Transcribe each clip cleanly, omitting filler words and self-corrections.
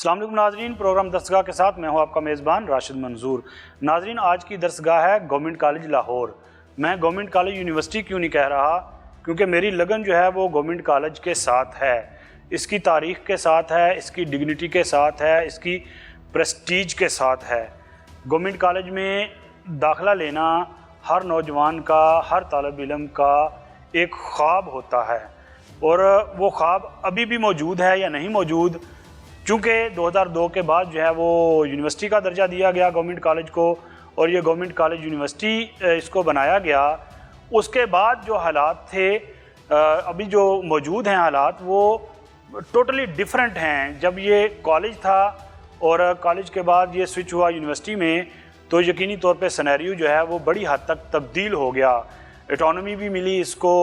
السلام علیکم ناظرین، پروگرام درسگاہ کے ساتھ میں ہوں آپ کا میزبان راشد منظور۔ ناظرین، آج کی درسگاہ ہے گورنمنٹ کالج لاہور۔ میں گورنمنٹ کالج یونیورسٹی کیوں نہیں کہہ رہا، کیونکہ میری لگن جو ہے وہ گورنمنٹ کالج کے ساتھ ہے، اس کی تاریخ کے ساتھ ہے، اس کی ڈگنیٹی کے ساتھ ہے، اس کی پریسٹیج کے ساتھ ہے۔ گورنمنٹ کالج میں داخلہ لینا ہر نوجوان کا، ہر طالب علم کا ایک خواب ہوتا ہے، اور وہ خواب ابھی بھی موجود ہے یا نہیں موجود، چونکہ 2002 کے بعد جو ہے وہ یونیورسٹی کا درجہ دیا گیا گورنمنٹ کالج کو، اور یہ گورنمنٹ کالج یونیورسٹی اس کو بنایا گیا۔ اس کے بعد جو حالات تھے، ابھی جو موجود ہیں حالات، وہ ٹوٹلی ڈیفرنٹ ہیں۔ جب یہ کالج تھا اور کالج کے بعد یہ سوئچ ہوا یونیورسٹی میں، تو یقینی طور پہ سینیریو جو ہے وہ بڑی حد تک تبدیل ہو گیا۔ اٹانومی بھی ملی اس کو،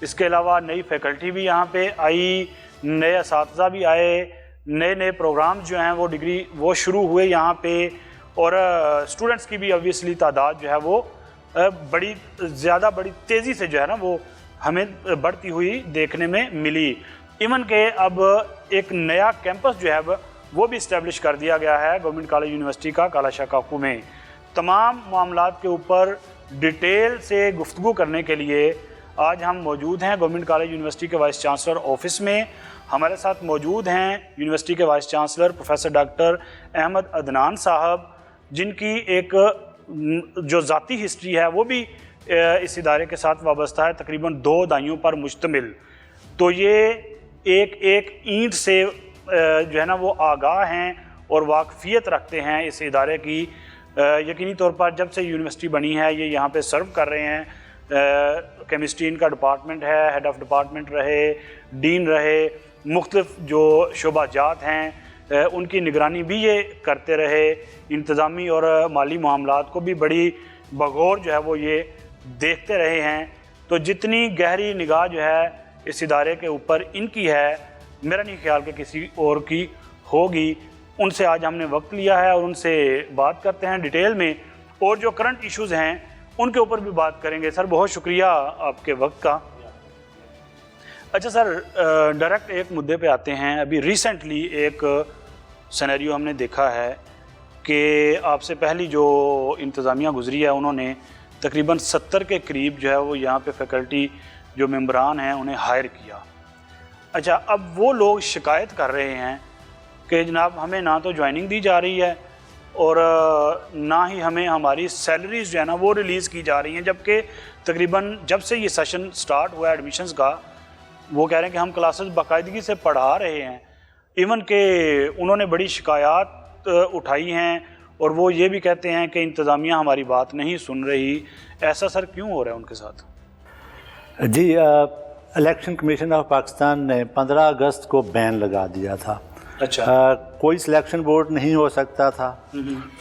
اس کے علاوہ نئی فیکلٹی بھی یہاں پہ آئی، نئے اساتذہ بھی آئے، نئے نئے پروگرامز جو ہیں وہ ڈگری وہ شروع ہوئے یہاں پہ، اور اسٹوڈنٹس کی بھی obviously تعداد جو ہے وہ بڑی تیزی سے جو ہے نا وہ ہمیں بڑھتی ہوئی دیکھنے میں ملی۔ ایون کہ اب ایک نیا کیمپس جو ہے وہ بھی اسٹیبلش کر دیا گیا ہے گورنمنٹ کالج یونیورسٹی کا کالا شاہ کاکو میں۔ تمام معاملات کے اوپر ڈیٹیل سے گفتگو کرنے کے لیے آج ہم موجود ہیں گورنمنٹ کالج یونیورسٹی کے وائس چانسلر آفس میں۔ ہمارے ساتھ موجود ہیں یونیورسٹی کے vice chancellor professor doctor Ahmad Adnan صاحب، جن کی ایک جو ذاتی ہسٹری ہے وہ بھی اس ادارے کے ساتھ وابستہ ہے، تقریباً 2 دہائیوں پر مشتمل۔ تو یہ ایک اینٹ سے جو ہے نا وہ آگاہ ہیں اور واقفیت رکھتے ہیں اس ادارے کی۔ یقینی طور پر جب سے یونیورسٹی بنی ہے یہ یہاں پہ سرو کر رہے ہیں۔ کیمسٹری ان کا ڈپارٹمنٹ ہے، ہیڈ آف ڈپارٹمنٹ رہے، ڈین رہے، مختلف جو شعبہ جات ہیں ان کی نگرانی بھی یہ کرتے رہے، انتظامی اور مالی معاملات کو بھی بڑی بغور جو ہے وہ یہ دیکھتے رہے ہیں۔ تو جتنی گہری نگاہ جو ہے اس ادارے کے اوپر ان کی ہے، میرا نہیں خیال کہ کسی اور کی ہوگی۔ ان سے آج ہم نے وقت لیا ہے اور ان سے بات کرتے ہیں ڈیٹیل میں، اور جو کرنٹ ایشوز ہیں ان کے اوپر بھی بات کریں گے۔ سر بہت شکریہ آپ کے وقت کا۔ اچھا سر، ڈائریکٹ ایک مدعے پہ آتے ہیں۔ ابھی ریسنٹلی ایک سینیریو ہم نے دیکھا ہے کہ آپ سے پہلی جو انتظامیہ گزری ہے انہوں نے تقریباً 70 کے قریب جو ہے وہ یہاں پہ فیکلٹی جو ممبران ہیں انہیں ہائر کیا۔ اچھا، اب وہ لوگ شکایت کر رہے ہیں کہ جناب ہمیں نہ تو جوائننگ دی جا رہی ہے اور نہ ہی ہمیں ہماری سیلریز جو ہے نا وہ ریلیز کی جا رہی ہیں، جبکہ تقریباً جب سے یہ سیشن سٹارٹ ہوا ہے ایڈمیشنز کا، وہ کہہ رہے ہیں کہ ہم کلاسز باقاعدگی سے پڑھا رہے ہیں۔ ایون کہ انہوں نے بڑی شکایات اٹھائی ہیں، اور وہ یہ بھی کہتے ہیں کہ انتظامیہ ہماری بات نہیں سن رہی۔ ایسا سر کیوں ہو رہا ہے ان کے ساتھ؟ جی، الیکشن کمیشن آف پاکستان نے 15 اگست کو بین لگا دیا تھا۔ اچھا، کوئی سلیکشن بورڈ نہیں ہو سکتا تھا،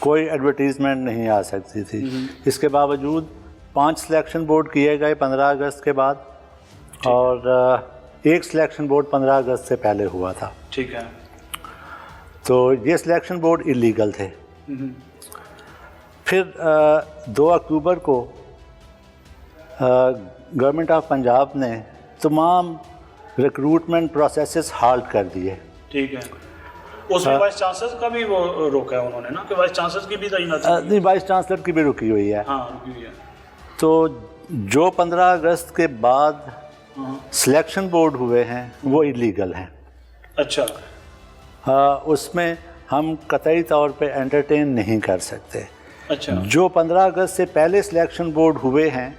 کوئی ایڈورٹیزمنٹ نہیں آ سکتی تھی۔ اس کے باوجود 5 سلیکشن بورڈ کیے گئے 15 اگست کے بعد، اور ایک سلیکشن بورڈ 15 اگست سے پہلے ہوا تھا۔ ٹھیک ہے۔ تو یہ سلیکشن بورڈ ایلیگل تھے۔ پھر 2 اکتوبر کو گورنمنٹ آف پنجاب نے تمام ریکروٹمنٹ پروسیسز ہالٹ کر دیے۔ ٹھیک ہے۔ اس میں وائس چانسلر کا بھی وہ روکا ہے انہوں نے نا، کہ وائس چانسلر کی بھی تعیناتی نہیں، وائس چانسلر کی بھی رکی ہوئی ہے۔ ہاں، رکی ہوئی ہے۔ تو جو 15 اگست کے بعد سلیکشن بورڈ ہوئے ہیں وہ ایلیگل ہیں۔ اچھا، اس میں ہم قطعی طور پہ انٹرٹین نہیں کر سکتے۔ اچھا، جو 15 اگست سے پہلے سلیکشن بورڈ ہوئے ہیں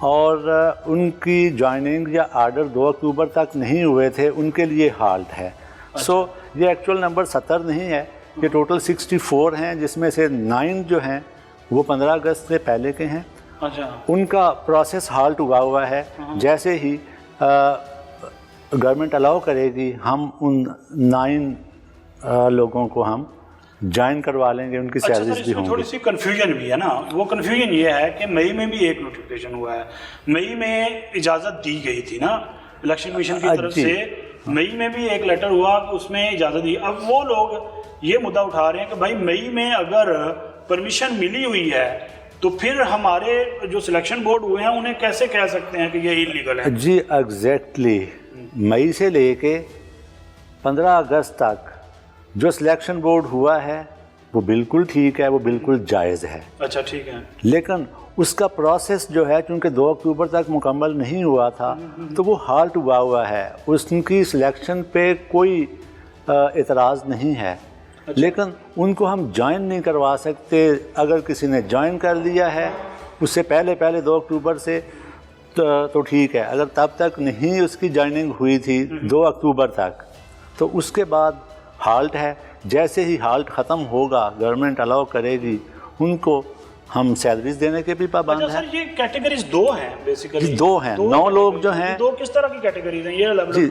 اور ان کی جوائننگ یا آرڈر 2 اکتوبر تک نہیں ہوئے تھے، ان کے لیے ہالٹ ہے۔ سو یہ ایکچوئل نمبر 70 نہیں ہے، یہ ٹوٹل 64 ہیں، جس میں سے 9 جو ہیں وہ 15 اگست سے پہلے کے ہیں۔ اچھا، ان کا پروسیس ہالٹ ہوا ہے۔ جیسے ہی گورنمنٹ الاؤ کرے گی، ہم ان 9 لوگوں کو ہم جوائن کروا لیں گے، ان کی سیلریز بھی ہوں گی۔ تھوڑی سی کنفیوژن بھی ہے نا، وہ کنفیوژن یہ ہے کہ مئی میں بھی ایک نوٹیفیکیشن ہوا ہے، مئی میں اجازت دی گئی تھی نا الیکشن کمیشن کی طرف سے، مئی میں بھی ایک لیٹر ہوا کہ اس میں اجازت دی۔ اب وہ لوگ یہ مدعا اٹھا رہے ہیں کہ بھائی مئی میں اگر پرمیشن ملی ہوئی ہے تو پھر ہمارے جو سلیکشن بورڈ ہوئے ہیں انہیں کیسے کہہ سکتے ہیں کہ یہ انلیگل ہے؟ جی ایگزیکٹلی، مئی سے لے کے 15 اگست تک جو سلیکشن بورڈ ہوا ہے وہ بالکل ٹھیک ہے, وہ بالکل جائز ہے. اچھا ٹھیک ہے. لیکن اس کا پروسیس جو ہے چونکہ 2 اکتوبر تک مکمل نہیں ہوا تھا تو وہ ہالٹ ہوا ہے. اس کی سلیکشن پہ کوئی اعتراض نہیں ہے, لیکن ان کو ہم جوائن نہیں کروا سکتے. اگر کسی نے جوائن کر لیا ہے اس سے پہلے 2 اکتوبر سے تو ٹھیک ہے. اگر تب تک نہیں اس کی جوائننگ ہوئی تھی 2 اکتوبر تک تو اس کے بعد ہالٹ ہے. جیسے ہی ہالٹ ختم ہوگا گورنمنٹ الاؤ کرے گی ان کو ہم سیلریز دینے کے بھی پابند ہیں. سر یہ کیٹیگریز 2 ہیں بیسیکلی. 2 ہیں. 9 لوگ جو ہیں 2 کس طرح کی کیٹیگریز ہیں یہ الگ جی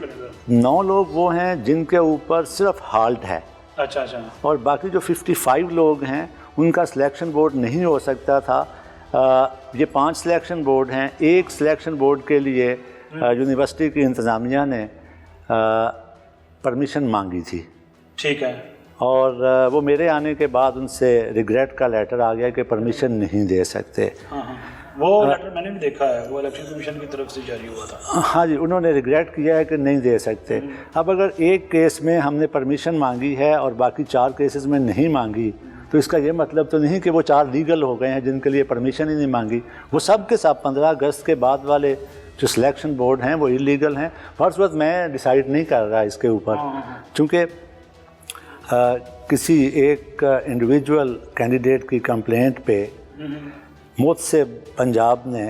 9 لوگ وہ ہیں جن کے اوپر صرف ہالٹ ہے. اچھا اچھا. اور باقی جو 55 لوگ ہیں ان کا سلیکشن بورڈ نہیں ہو سکتا تھا. یہ 5 سلیکشن بورڈ ہیں. ایک سلیکشن بورڈ کے لیے یونیورسٹی کی انتظامیہ نے پرمیشن مانگی تھی. ٹھیک ہے. اور وہ میرے آنے کے بعد ان سے ریگریٹ کا لیٹر آ گیا کہ پرمیشن نہیں دے سکتے. وہ لیٹر میں نے بھی دیکھا ہے, وہ الیکشن کمیشن کی طرف سے جاری ہوا تھا. ہاں جی, انہوں نے ریگریٹ کیا ہے کہ نہیں دے سکتے. اب اگر ایک کیس میں ہم نے پرمیشن مانگی ہے اور باقی 4 کیسز میں نہیں مانگی تو اس کا یہ مطلب تو نہیں کہ وہ 4 لیگل ہو گئے ہیں جن کے لیے پرمیشن ہی نہیں مانگی. وہ سب کے سب 15 اگست کے بعد والے جو سلیکشن بورڈ ہیں وہ انلیگل ہیں. فرض وقت میں ڈیسائیڈ نہیں کر رہا اس کے اوپر, چونکہ کسی ایک انڈیویجول کینڈیڈیٹ کی کمپلینٹ پہ مجھ سے پنجاب نے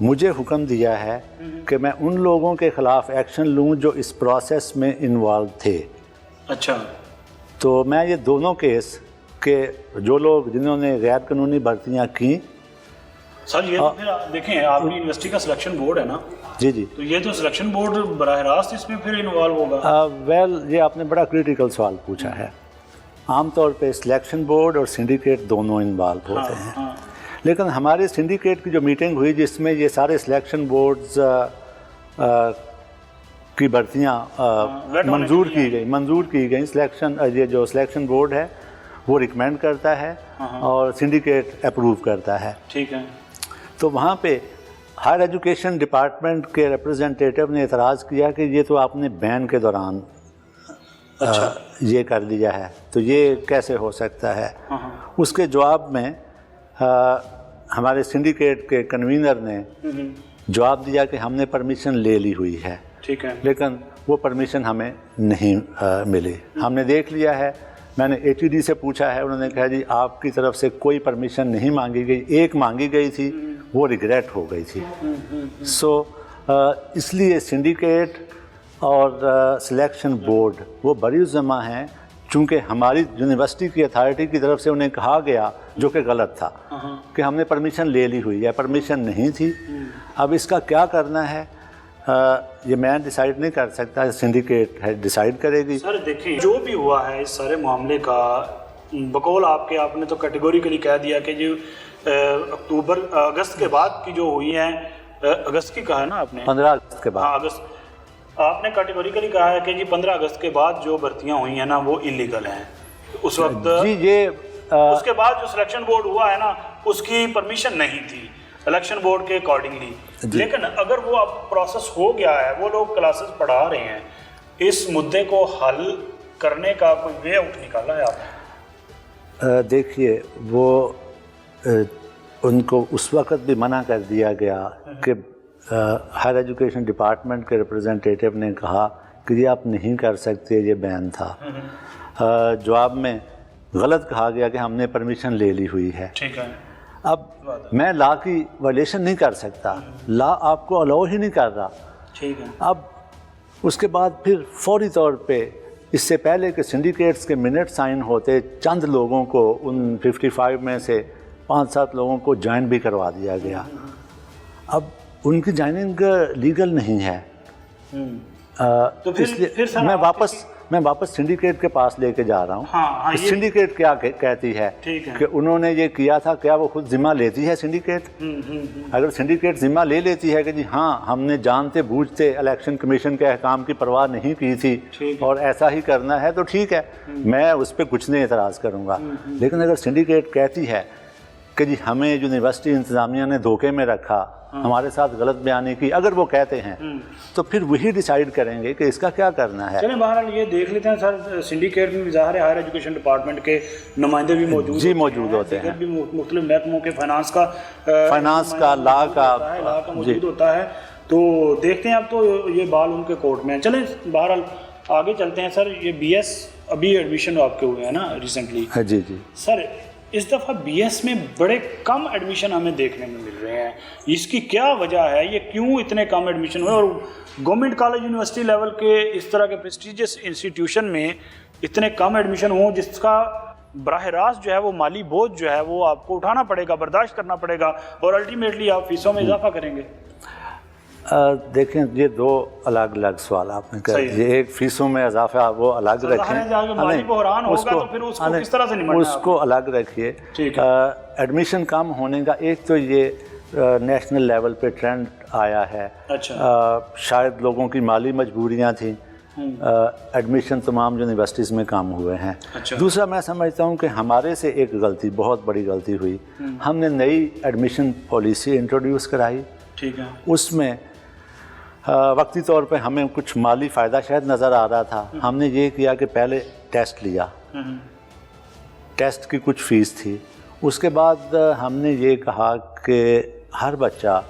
مجھے حکم دیا ہے کہ میں ان لوگوں کے خلاف ایکشن لوں جو اس پروسیس میں انوالو تھے. اچھا. تو میں یہ دونوں کیس کہ جو لوگ جنہوں نے غیر قانونی بھرتیاں کیں. سر یہ پھر دیکھیں آپ کی یونیورسٹی کا سلیکشن بورڈ ہے نا. جی جی. تو یہ تو سلیکشن بورڈ براہ راست اس میں پھر انوالو ہوگا. ویل یہ آپ نے بڑا کریٹیکل سوال پوچھا ہے. عام طور پہ سلیکشن بورڈ اور سنڈیکیٹ دونوں انوالو ہوتے ہیں, لیکن ہمارے سنڈیکیٹ کی جو میٹنگ ہوئی جس میں یہ سارے سلیکشن بورڈز کی بھرتیاں منظور کی گئیں. یہ جو سلیکشن بورڈ ہے وہ ریکمینڈ کرتا ہے اور سنڈیکیٹ اپروو کرتا ہے. ٹھیک ہے. تو وہاں پہ ہائر ایجوکیشن ڈپارٹمنٹ کے ریپرزنٹیٹیو نے اعتراض کیا کہ یہ تو آپ نے بین کے دوران یہ کر لیا ہے, تو یہ کیسے ہو سکتا ہے. اس کے جواب میں ہمارے سنڈیکیٹ کے کنوینر نے جواب دیا کہ ہم نے پرمیشن لے لی ہوئی ہے. ٹھیک ہے. لیکن وہ پرمیشن ہمیں نہیں ملی. ہم نے دیکھ لیا ہے. میں نے ATD سے پوچھا ہے, انہوں نے کہا جی آپ کی طرف سے کوئی پرمیشن نہیں مانگی گئی. ایک مانگی گئی تھی وہ ریگریٹ ہو گئی تھی. سو اس لیے سنڈیکیٹ اور سلیکشن بورڈ وہ بری ذمہ ہیں, چونکہ ہماری یونیورسٹی کی اتھارٹی کی طرف سے انہیں کہا گیا جو کہ غلط تھا کہ ہم نے پرمیشن لے لی ہوئی ہے. پرمیشن نہیں تھی. اب اس کا کیا کرنا ہے یہ میں ڈیسائیڈ نہیں کر سکتا, سنڈیکیٹ ڈیسائیڈ کرے گی. سر دیکھیں جو بھی ہوا ہے اس سارے معاملے کا بقول آپ نے تو کیٹیگوریکلی کہہ دیا کہ جو اگست کے بعد کی جو ہوئی ہیں, اگست کی کہا ہے نا آپ نے, 15 اگست کے بعد. اگست آپ نے کیٹیگوریکلی کہا ہے کہ جی 15 اگست کے بعد جو بھرتیاں ہوئی ہیں نا وہ انلیگل ہیں. اس وقت جی یہ اس کے بعد جو سلیکشن بورڈ ہوا ہے نا اس کی پرمیشن نہیں تھی الیکشن بورڈ کے اکارڈنگلی. لیکن اگر وہ اب پروسیس ہو گیا ہے, وہ لوگ کلاسز پڑھا رہے ہیں, اس مدعے کو حل کرنے کا کوئی وے آؤٹ نکالا ہے آپ نے؟ دیکھیے وہ ان کو اس وقت بھی منع کر دیا گیا کہ ہائر ایجوکیشن ڈپارٹمنٹ کے ریپرزنٹیٹیو نے کہا کہ یہ آپ نہیں کر سکتے, یہ بین تھا. جواب میں غلط کہا گیا کہ ہم نے پرمیشن لے لی ہوئی ہے. ٹھیک ہے. اب میں لا کی وائلیشن نہیں کر سکتا, لا آپ کو الاؤ ہی نہیں کر رہا. ٹھیک ہے. اب اس کے بعد پھر فوری طور پہ اس سے پہلے کہ سنڈیکیٹس کے منٹ سائن ہوتے چند لوگوں کو ان 55 میں سے 5-7 لوگوں کو جوائن بھی کروا دیا گیا. اب ان کی جوائننگ لیگل نہیں ہے. تو اس لیے میں واپس سنڈیکیٹ کے پاس لے کے جا رہا ہوں. سنڈیکیٹ کیا کہتی ہے کہ انہوں نے یہ کیا تھا, کیا وہ خود ذمہ لیتی ہے سنڈیکیٹ؟ اگر سنڈیکیٹ ذمہ لے لیتی ہے کہ جی ہاں ہم نے جانتے بوجھتے الیکشن کمیشن کے احکام کی پرواہ نہیں کی تھی اور ایسا ہی کرنا ہے تو ٹھیک ہے, میں اس پہ کچھ نہیں اعتراض کروں گا. لیکن اگر سنڈیکیٹ کہتی ہے کہ جی ہمیں یونیورسٹی انتظامیہ نے دھوکے میں رکھا، ہمارے ساتھ غلط بیانی کی، اگر وہ کہتے ہیں تو پھر وہی ڈیسائیڈ کریں گے کہ اس کا کیا کرنا ہے۔ چلیں بہرحال یہ دیکھ لیتے ہیں سر، سنڈیکیٹ میں بھی ظاہر ہے ہائر ایجوکیشن ڈپارٹمنٹ کے نمائندے بھی موجود جی موجود ہوتے ہیں، بھی مختلف محکموں کے فائنانس کا لا کا موجود ہوتا ہے، تو دیکھتے ہیں اب تو یہ بال ان کے کورٹ میں ہیں۔ چلیں بہرحال آگے چلتے ہیں سر، یہ بی ایس ابھی ایڈمیشن آپ کے ہوئے ہیں نا ریسنٹلی؟ جی جی سر اس دفعہ بی ایس میں بڑے کم ایڈمیشن ہمیں دیکھنے میں مل رہے ہیں، اس کی کیا وجہ ہے؟ یہ کیوں اتنے کم ایڈمیشن ہوئے، اور گورنمنٹ کالج یونیورسٹی لیول کے اس طرح کے پریسٹیجیس انسٹیٹیوشن میں اتنے کم ایڈمیشن ہوں، جس کا براہ راست جو ہے وہ مالی بوجھ جو ہے وہ آپ کو اٹھانا پڑے گا، برداشت کرنا پڑے گا، اور الٹیمیٹلی آپ فیسوں میں اضافہ کریں گے؟ دیکھیں یہ دو الگ الگ سوال آپ نے کہا، یہ ایک فیسوں میں اضافہ وہ الگ رکھیں، اس کو الگ رکھیے۔ ایڈمیشن کم ہونے کا ایک تو یہ نیشنل لیول پہ ٹرینڈ آیا ہے، شاید لوگوں کی مالی مجبوریاں تھیں، ایڈمیشن تمام یونیورسٹیز میں کم ہوئے ہیں۔ دوسرا میں سمجھتا ہوں کہ ہمارے سے ایک غلطی، بہت بڑی غلطی ہوئی، ہم نے نئی ایڈمیشن پالیسی انٹروڈیوس کرائی، اس میں وقتی طور پہ ہمیں کچھ مالی فائدہ شاید نظر آ رہا تھا۔ ہم نے یہ کیا کہ پہلے ٹیسٹ لیا، ٹیسٹ کی کچھ فیس تھی، اس کے بعد ہم نے یہ کہا کہ ہر بچہ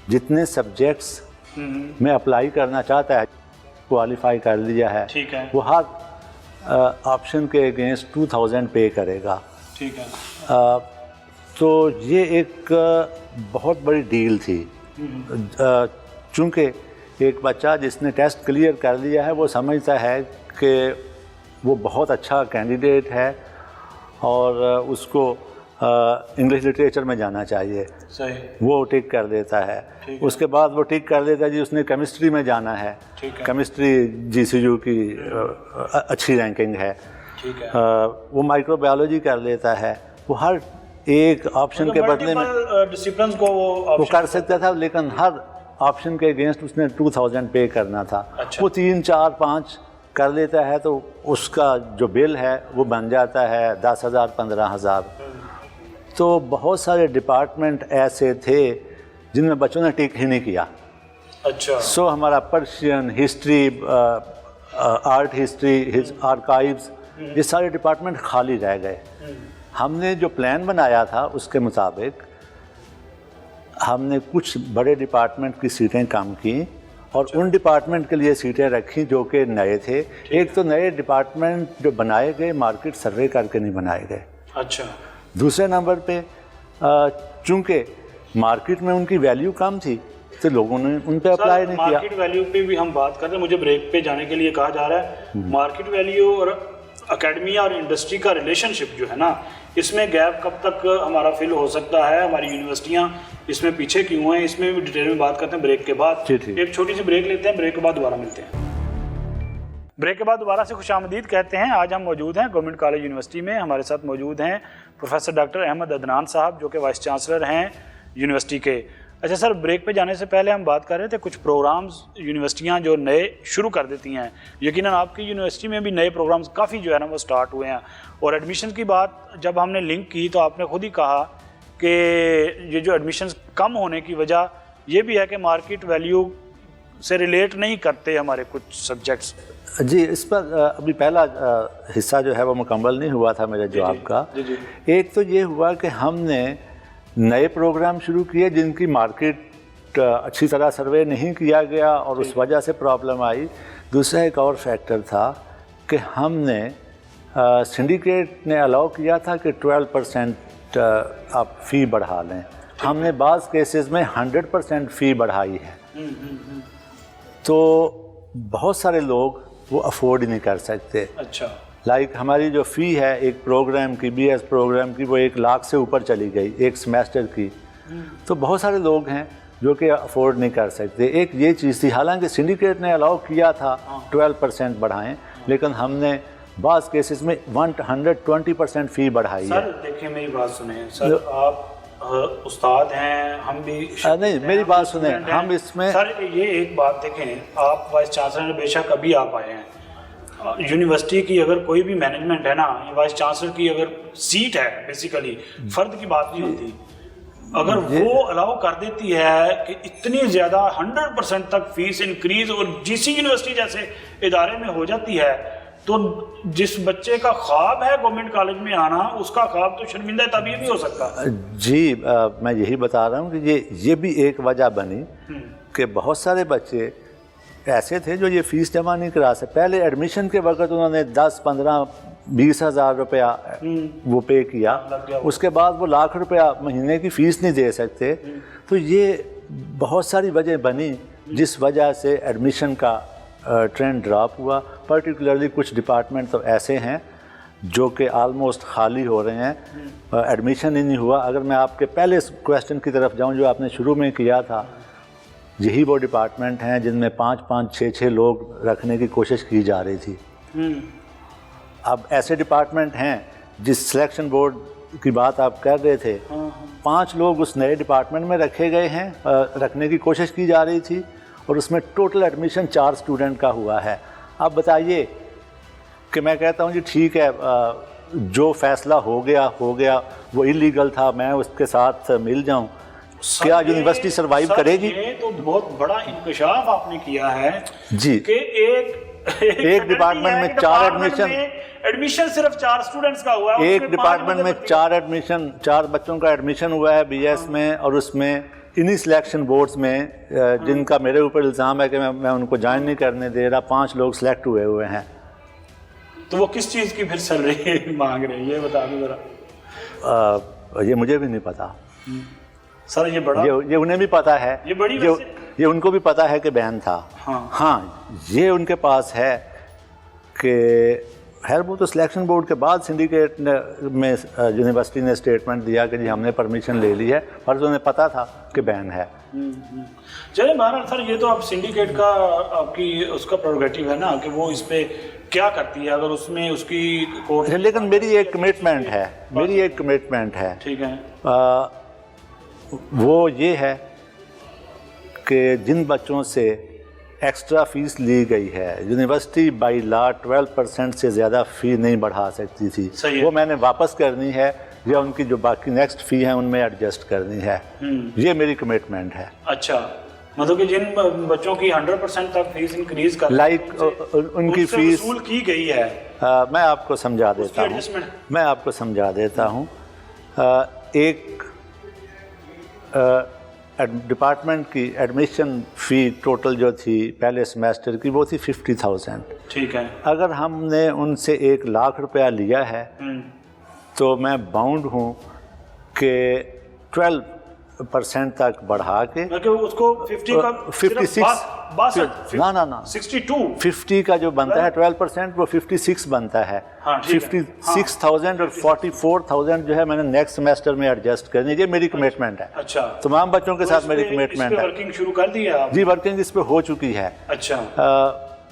جتنے سبجیکٹس میں اپلائی کرنا چاہتا ہے، کوالیفائی کر لیا ہے، وہ ہر آپشن کے اگینسٹ 2000 پے کرے گا۔ تو یہ ایک بہت بڑی ڈیل تھی، چونکہ ایک بچہ جس نے ٹیسٹ کلیئر کر لیا ہے وہ سمجھتا ہے کہ وہ بہت اچھا کینڈیڈیٹ ہے اور اس کو انگلش لٹریچر میں جانا چاہیے، وہ ٹک کر دیتا ہے۔ اس کے بعد وہ ٹک کر دیتا ہے جی اس نے کیمسٹری میں جانا ہے، کیمسٹری GCU کی اچھی رینکنگ ہے، وہ مائکرو بایولوجی کر لیتا ہے، وہ ہر ایک آپشن کے بدلے میں ڈسپلنز کو وہ کر سکتا تھا، لیکن ہر آپشن کے اگینسٹ اس نے 2000 پے کرنا تھا۔ وہ 3 4 5 کر لیتا ہے تو اس کا جو بل ہے وہ بن جاتا ہے 10,000 15,000۔ تو بہت سارے ڈپارٹمنٹ ایسے تھے جن میں بچوں نے ٹک ہی نہیں کیا۔ سو ہمارا Persian, history, art history, archives, یہ سارے ڈپارٹمنٹ خالی رہ گئے۔ ہم نے جو پلان بنایا تھا اس کے مطابق ہم نے کچھ بڑے ڈپارٹمنٹ کی سیٹیں کم کی اور ان ڈپارٹمنٹ کے لیے سیٹیں رکھی جو کہ نئے تھے۔ ایک تو نئے ڈپارٹمنٹ جو بنائے گئے مارکیٹ سروے کر کے نہیں بنائے گئے۔ دوسرے نمبر پہ چونکہ مارکیٹ میں ان کی ویلیو کم تھی تو لوگوں نے ان پہ اپلائی نہیں کیا۔ مارکیٹ ویلیو پہ بھی ہم بات کر رہے ہیں، مجھے بریک پہ جانے کے لیے کہا جا رہا ہے مارکیٹ ویلیو اور اکیڈمیا اور انڈسٹری کا ریلیشن شپ جو ہے نا، اس میں گیپ کب تک ہمارا فل ہو سکتا ہے؟ ہماری یونیورسٹیاں اس میں پیچھے کیوں ہیں؟ اس میں بھی ڈیٹیل میں بات کرتے ہیں بریک کے بعد۔ ایک چھوٹی سی بریک لیتے ہیں، بریک کے بعد دوبارہ ملتے ہیں۔ بریک کے بعد دوبارہ سے خوش آمدید کہتے ہیں۔ آج ہم موجود ہیں گورنمنٹ کالج یونیورسٹی میں، ہمارے ساتھ موجود ہیں پروفیسر ڈاکٹر احمد عدنان صاحب جو کہ وائس چانسلر ہیں یونیورسٹی کے۔ اچھا سر، بریک پہ جانے سے پہلے ہم بات کر رہے تھے کچھ پروگرامز یونیورسٹیاں جو نئے شروع کر دیتی ہیں، یقیناً آپ کی یونیورسٹی میں بھی نئے پروگرامز کافی جو ہے نا وہ سٹارٹ ہوئے ہیں، اور ایڈمیشن کی بات جب ہم نے لنک کی تو آپ نے خود ہی کہا کہ یہ جو ایڈمیشنز کم ہونے کی وجہ یہ بھی ہے کہ مارکیٹ ویلیو سے ریلیٹ نہیں کرتے ہمارے کچھ سبجیکٹس۔ جی، اس پر ابھی پہلا حصہ جو ہے وہ مکمل نہیں ہوا تھا میرے جواب کا۔ ایک تو یہ ہوا کہ ہم نے نئے پروگرام شروع کیے جن کی مارکیٹ اچھی طرح سروے نہیں کیا گیا اور اس وجہ سے پرابلم آئی۔ دوسرا ایک اور فیکٹر تھا کہ ہم نے سنڈیکیٹ نے الاؤ کیا تھا کہ 12% آپ فی بڑھا لیں، ہم نے بعض کیسز میں 100% فی بڑھائی ہے، تو بہت سارے لوگ وہ افورڈ نہیں کر سکتے۔ لائک ہماری جو فی ہے ایک پروگرام کی، بی ایس پروگرام کی، وہ 1 لاکھ سے اوپر چلی گئی ایک سمیسٹر کی، تو بہت سارے لوگ ہیں جو کہ افورڈ نہیں کر سکتے۔ ایک یہ چیز تھی، حالانکہ سنڈیکیٹ نے الاؤ کیا تھا 12% بڑھائیں، لیکن ہم نے بعض کیسز میں 120% فی بڑھائی ہے۔ سر دیکھیں میری بات سنیں، سر آپ استاد ہیں، ہم بھی نہیں، میری بات سنیں، ہم اس میں سر یہ ایک بات دیکھیں، آپ وائس چانسلر بے شک ابھی آپ آئے ہیں، یونیورسٹی کی اگر کوئی بھی مینجمنٹ ہے نا، وائس چانسلر کی اگر سیٹ ہے، بیسیکلی فرد کی بات نہیں ہوتی، اگر وہ الاؤ کر دیتی ہے کہ اتنی زیادہ 100% تک فیس انکریز اور جی سی یونیورسٹی جیسے ادارے میں ہو جاتی ہے، تو جس بچے کا خواب ہے گورنمنٹ کالج میں آنا، اس کا خواب تو شرمندہ طبیعی بھی ہو سکتا ہے۔ جی میں یہی بتا رہا ہوں کہ یہ بھی ایک وجہ بنی کہ بہت سارے بچے ایسے تھے جو یہ فیس جمع نہیں کرا سکتے۔ پہلے ایڈمیشن کے وقت انہوں نے 10 15 20 ہزار روپیہ وہ پے کیا، اس کے بعد وہ لاکھ روپیہ مہینے کی فیس نہیں دے سکتے۔ تو یہ بہت ساری وجہ بنی جس وجہ سے ایڈمیشن کا ٹرینڈ ڈراپ ہوا۔ پرٹیکولرلی کچھ ڈپارٹمنٹ تو ایسے ہیں جو کہ آلموسٹ خالی ہو رہے ہیں، ایڈمیشن ہی نہیں ہوا۔ اگر میں آپ کے پہلے کویسچن کی طرف جاؤں جو آپ نے شروع میں کیا تھا، یہی وہ ڈپارٹمنٹ ہیں جن میں 5 6 لوگ رکھنے کی کوشش کی جا رہی تھی۔ اب ایسے ڈپارٹمنٹ ہیں جس سلیکشن بورڈ کی بات آپ کر رہے تھے، 5 لوگ اس نئے ڈپارٹمنٹ میں رکھے گئے ہیں، رکھنے کی کوشش کی جا رہی تھی، اور اس میں ٹوٹل ایڈمیشن 4 اسٹوڈنٹ کا ہوا ہے۔ اب بتائیے کہ میں کہتا ہوں جی ٹھیک ہے، جو فیصلہ ہو گیا وہ اللیگل تھا، میں اس کے ساتھ مل جاؤں، کیا یونیورسٹی سروائیو کرے گی؟ یہ تو بہت بڑا انکشاف آپ نے کیا ہے جی کہ ایک ڈپارٹمنٹ میں 4 ایڈمیشن صرف 4 اسٹوڈنٹس کا ہوا ہے، ایک ڈپارٹمنٹ میں 4 بچوں کا ایڈمیشن ہوا ہے بی ایس میں، اور اس میں انہی سلیکشن بورڈز میں جن کا میرے اوپر الزام ہے کہ میں ان کو جوائن نہیں کرنے دے رہا، 5 لوگ سلیکٹ ہوئے ہیں۔ تو وہ کس چیز کی پھر سیلری مانگ رہے ہیں یہ بتا دیں ذرا۔ یہ مجھے بھی نہیں پتا سر، یہ بڑا یہ انہیں بھی پتا ہے، یہ ان کو بھی پتا ہے کہ بین تھا۔ ہاں یہ ان کے پاس ہے کہ خیر وہ تو سلیکشن بورڈ کے بعد سنڈیکیٹ میں یونیورسٹی نے اسٹیٹمنٹ دیا کہ جی ہم نے پرمیشن لے لی ہے، پر انہیں پتا تھا کہ بین ہے۔ چلیں بہرحال سر، یہ تو اب سنڈیکیٹ کا آپ کی اس کا پروگیٹیو ہے نا کہ وہ اس پہ کیا کرتی ہے، اگر اس میں اس کی کورٹ۔ لیکن میری ایک کمٹمنٹ ہے، ٹھیک ہے، وہ یہ ہے کہ جن بچوں سے ایکسٹرا فیس لی گئی ہے، یونیورسٹی بائی لا 12% سے زیادہ فی نہیں بڑھا سکتی تھی، وہ میں نے واپس کرنی ہے یا ان کی جو باقی نیکسٹ فی ہیں ان میں ایڈجسٹ کرنی ہے، یہ میری کمٹمنٹ ہے۔ اچھا، مطلب کہ جن بچوں کی 100% تک فیس انکریز کر ان کی فیس وصول کی گئی ہے، میں آپ کو سمجھا دیتا ہوں، ایک ڈپارٹمنٹ کی ایڈمیشن فی ٹوٹل جو تھی پہلے سمیسٹر کی وہ تھی 50,000۔ ٹھیک ہے، اگر ہم نے ان سے 1 لاکھ روپیہ لیا ہے تو میں باؤنڈ ہوں کہ 12% تک بڑھا کے اس کو 50 کا 50 کا جو بنتا ہے 12% وہ 56 بنتا ہے، 56,000 اور 44,000 جو ہے میں نے نیکسٹ سمیسٹر میں ایڈجسٹ کرنی، یہ میری کمٹمنٹ ہے۔ اچھا، تمام بچوں کے ساتھ میری کمٹمنٹ ہے۔ ورکنگ شروع کر دی ہے آپ؟ جی ورکنگ اس پہ ہو چکی ہے۔ اچھا،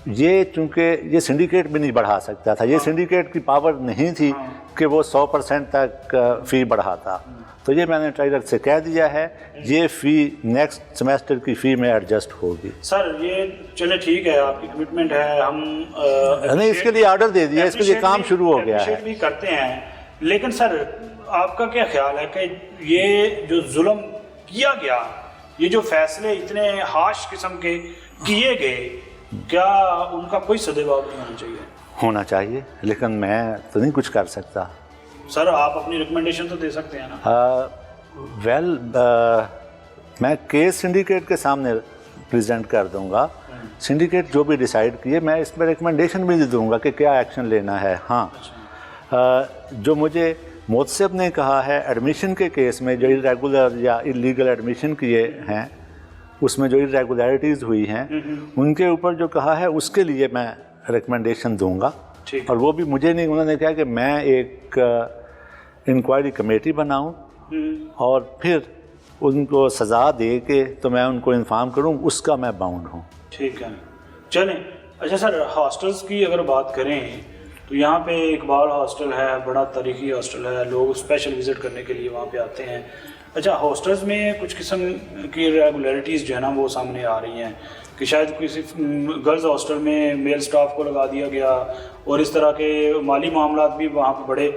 یہ چونکہ یہ سنڈیکیٹ بھی نہیں بڑھا سکتا تھا، یہ سنڈیکیٹ کی پاور نہیں تھی کہ وہ 100% تک فی بڑھاتا، تو یہ میں نے ٹریجر سے کہہ دیا ہے یہ فی نیکسٹ سمیسٹر کی فی میں ایڈجسٹ ہوگی۔ سر یہ چلے ٹھیک ہے، آپ کی کمٹمنٹ ہے، ہم نہیں اس کے لیے آرڈر دے دیا، اس کے لیے کام شروع ہو گیا ہے، بھی کرتے ہیں، لیکن سر آپ کا کیا خیال ہے کہ یہ جو ظلم کیا گیا، یہ جو فیصلے اتنے ہارش قسم کے کیے گئے، کیا ان کا کوئی سدباب نہیں ہونا چاہیے؟ ہونا چاہیے، لیکن میں تو نہیں کچھ کر سکتا۔ سر آپ اپنی ریکمنڈیشن تو دے سکتے ہیں نا؟ میں کیس سنڈیکیٹ کے سامنے پریزنٹ کر دوں گا، سنڈیکیٹ جو بھی ڈیسائیڈ کیے میں اس میں ریکمنڈیشن بھی دوں گا کہ کیا ایکشن لینا ہے۔ ہاں جو مجھے مودسب نے کہا ہے ایڈمیشن کے کیس میں جو irregular یا اللیگل ایڈمیشن کیے ہیں، اس میں جو irregularities ہوئی ہیں ان کے اوپر جو کہا ہے اس کے لیے میں ریکمنڈیشن دوں گا، اور وہ بھی مجھے نہیں، انہوں نے کہا کہ میں ایک انکوائری کمیٹی بناؤں اور پھر ان کو سزا دے کے تو میں ان کو انفارم کروں، اس کا میں باؤنڈ ہوں۔ ٹھیک ہے، چلیں۔ اچھا سر، ہاسٹلس کی اگر بات کریں تو یہاں پہ اقبال ہاسٹل ہے، بڑا تاریخی ہاسٹل ہے، لوگ اسپیشل وزٹ کرنے کے لیے وہاں پہ آتے ہیں، اچھا ہاسٹلس میں کچھ قسم کی ریگولیرٹیز جو ہے نا وہ سامنے آ رہی ہیں کہ شاید کسی گرلز ہاسٹل میں میل سٹاف کو لگا دیا گیا اور اس طرح کے مالی معاملات بھی وہاں پہ بڑے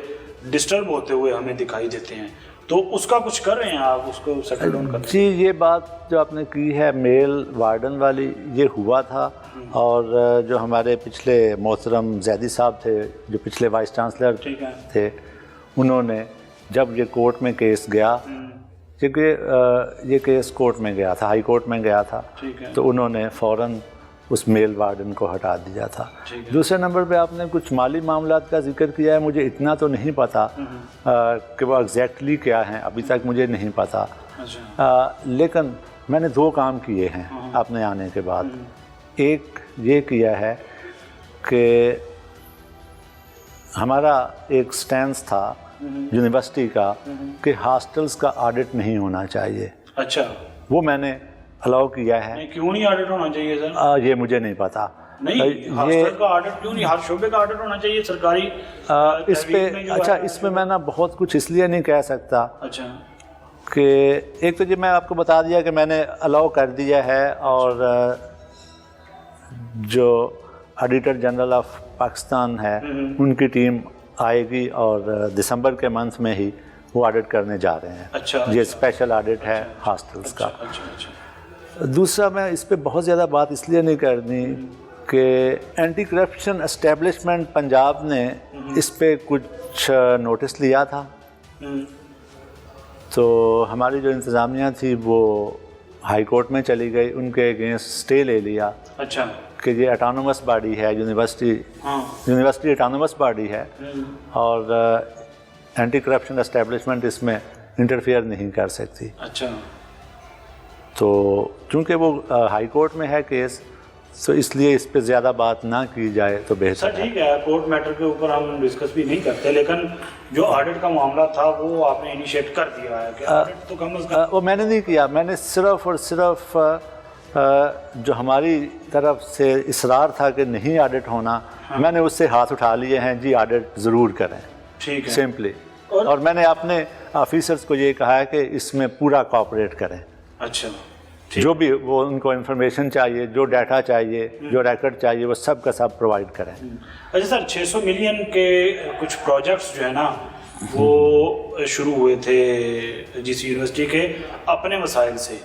ڈسٹرب ہوتے ہوئے ہمیں دکھائی دیتے ہیں، تو اس کا کچھ کر رہے ہیں آپ، اس کو سیٹل ڈاؤن کر؟ جی یہ بات جو آپ نے کی ہے میل وارڈن والی، یہ ہوا تھا، اور جو ہمارے پچھلے محترم زیدی صاحب تھے جو پچھلے وائس چانسلر تھے، انہوں نے جب یہ کورٹ میں کیس گیا، کیونکہ یہ کیس کورٹ میں گیا تھا، ہائی کورٹ میں گیا تھا، تو انہوں نے فوراً اس میل وارڈن کو ہٹا دیا تھا۔ دوسرے نمبر پہ آپ نے کچھ مالی معاملات کا ذکر کیا ہے، مجھے اتنا تو نہیں پتہ کہ وہ ایگزیکٹلی کیا ہیں، ابھی تک مجھے نہیں پتہ، لیکن میں نے 2 کام کیے ہیں اپنے آنے کے بعد۔ ایک یہ کیا ہے کہ ہمارا ایک سٹینس تھا یونیورسٹی کا کہ ہاسٹلز کا آڈٹ نہیں ہونا چاہیے، اچھا وہ میں نے الاؤ کیا ہے۔ کیوں نہیں آڈٹ ہونا چاہیے سر؟ یہ مجھے نہیں پتا، نہیں ہاسٹل کا آڈٹ کیوں نہیں، ہر شعبے کا آڈٹ ہونا چاہیے سرکاری اس پہ؟ اچھا اس میں میں نا بہت کچھ اس لیے نہیں کہہ سکتا اچھا کہ ایک تو جی میں آپ کو بتا دیا کہ میں نے الاؤ کر دیا ہے، اور جو آڈیٹر جنرل آف پاکستان ہے ان کی ٹیم آئے گی، اور دسمبر کے منتھ میں ہی وہ آڈٹ کرنے جا رہے ہیں۔ اچھا یہ اسپیشل آڈٹ ہے ہاسٹلس کا۔ اچھا دوسرا میں اس پہ بہت زیادہ بات اس لیے نہیں کرنی کہ اینٹی کرپشن اسٹیبلشمنٹ پنجاب نے اس پہ کچھ نوٹس لیا تھا، تو ہماری جو انتظامیہ تھی وہ ہائی کورٹ میں چلی گئی، ان کے اگینسٹ اسٹے لے لیا اچھا کہ یہ اٹانومس باڈی ہے، یونیورسٹی اٹانومس باڈی ہے، اور اینٹی کرپشن اسٹیبلشمنٹ اس میں انٹرفیئر نہیں کر سکتی۔ اچھا تو چونکہ وہ ہائی کورٹ میں ہے کیس، تو اس لیے اس پہ زیادہ بات نہ کی جائے تو بہتر سر۔ ٹھیک ہے، کورٹ میٹر کے اوپر ہم ڈسکس بھی نہیں کرتے، لیکن جو آڈٹ کا معاملہ تھا وہ آپ نے انیشیٹ کر دیا ہے کہ آڈٹ تو کم از کم وہ میں نے نہیں کیا، میں نے صرف اور صرف جو ہماری طرف سے اصرار تھا کہ نہیں آڈٹ ہونا، میں نے اس سے ہاتھ اٹھا لیے ہیں، جی آڈٹ ضرور کریں، ٹھیک ہے سمپلی، اور میں نے اپنے آفیسرز کو یہ کہا ہے کہ اس میں پورا کوآپریٹ کریں۔ اچھا جو بھی وہ ان کو انفارمیشن چاہیے، جو ڈیٹا چاہیے، جو ریکارڈ چاہیے، وہ سب کا سب پرووائڈ کریں۔ اچھا سر، 600 ملین کے کچھ پروجیکٹس جو ہے نا وہ شروع ہوئے تھے جس یونیورسٹی کے اپنے وسائل سے،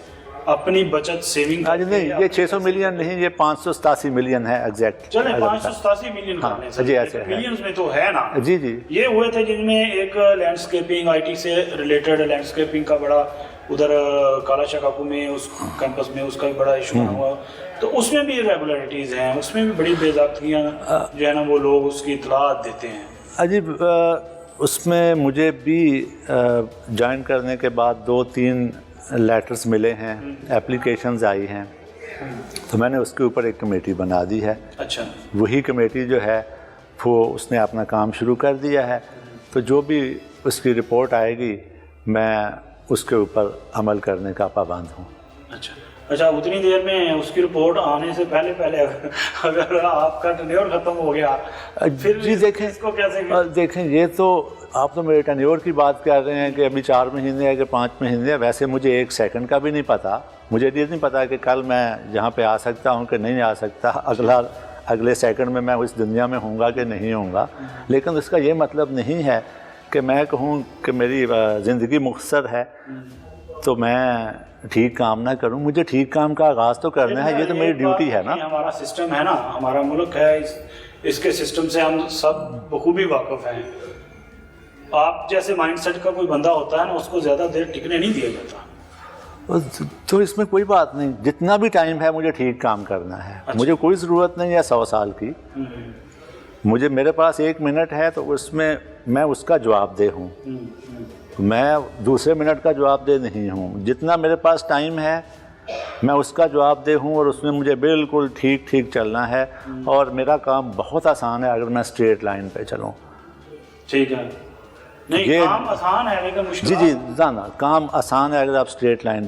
اپنی بچت سیونگ۔ نہیں یہ 600 ملین نہیں، یہ 587 ملین ہے ایگزیکٹ۔ چلیں 587 ملین کر لیں سر، جی ایسے ملینز میں تو ہے نا۔ جی جی یہ ہوئے تھے جن میں ایک لینڈسکیپنگ، آئی ٹی سے ریلیٹڈ لینڈسکیپنگ کا بڑا ادھر کالا شکاپو میں اس کیمپس میں اس کا بھی بڑا ایشو ہوا، تو اس میں بھی ریگولیرٹیز ہیں، اس میں بھی بڑی بے ضابطگیاں جو ہے نا وہ لوگ اس کی اطلاعات دیتے ہیں۔ عجیب، اس میں مجھے بھی جوائن کرنے کے بعد 2-3 لیٹرز ملے ہیں، اپلیکیشنز آئی ہیں، تو میں نے اس کے اوپر ایک کمیٹی بنا دی ہے۔ اچھا وہی کمیٹی جو ہے وہ اس نے اپنا کام شروع کر دیا ہے، تو جو بھی اس کی رپورٹ آئے گی میں اس کے اوپر عمل کرنے کا پابند ہوں۔ اچھا اچھا، اتنی دیر میں اس کی رپورٹ آنے سے پہلے اگر آپ کا ٹینیور ختم ہو گیا پھر جی دیکھیں یہ تو آپ تو میرے ٹینیور کی بات کر رہے ہیں کہ ابھی 4 مہینے ہے کہ 5 مہینے ہے، ویسے مجھے 1 سیکنڈ کا بھی نہیں پتا، مجھے یہ نہیں پتا کہ کل میں یہاں پہ آ سکتا ہوں کہ نہیں آ سکتا، اگلے سیکنڈ میں اس دنیا میں ہوں گا کہ نہیں ہوں گا، لیکن اس کا یہ مطلب نہیں ہے کہ میں کہوں کہ میری زندگی مختصر ہے تو میں ٹھیک کام نہ کروں، مجھے ٹھیک کام کا آغاز تو کرنا ہے، یہ تو میری ڈیوٹی ہے نا۔ ہمارا سسٹم ہے نا، ہمارا ملک ہے، اس کے سسٹم سے ہم سب بخوبی واقف ہیں۔ آپ جیسے مائنڈ سیٹ کا کوئی بندہ ہوتا ہے نا، اس کو زیادہ دیر ٹکنے نہیں دیا جاتا۔ تو اس میں کوئی بات نہیں، جتنا بھی ٹائم ہے مجھے ٹھیک کام کرنا ہے، مجھے کوئی ضرورت نہیں ہے 100 سال کی، میرے پاس 1 منٹ ہے تو اس میں میں اس کا جواب دہ ہوں، میں دوسرے منٹ کا جواب دہ نہیں ہوں، جتنا میرے پاس ٹائم ہے میں اس کا جواب دہ ہوں، اور اس میں مجھے بالکل ٹھیک چلنا ہے، اور میرا کام بہت آسان ہے اگر میں اسٹریٹ لائن پہ چلوں۔ ٹھیک ہے، نہیں کام آسان ہے لیکن مشکل۔ جی جانا کام آسان ہے اگر آپ اسٹریٹ لائن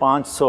500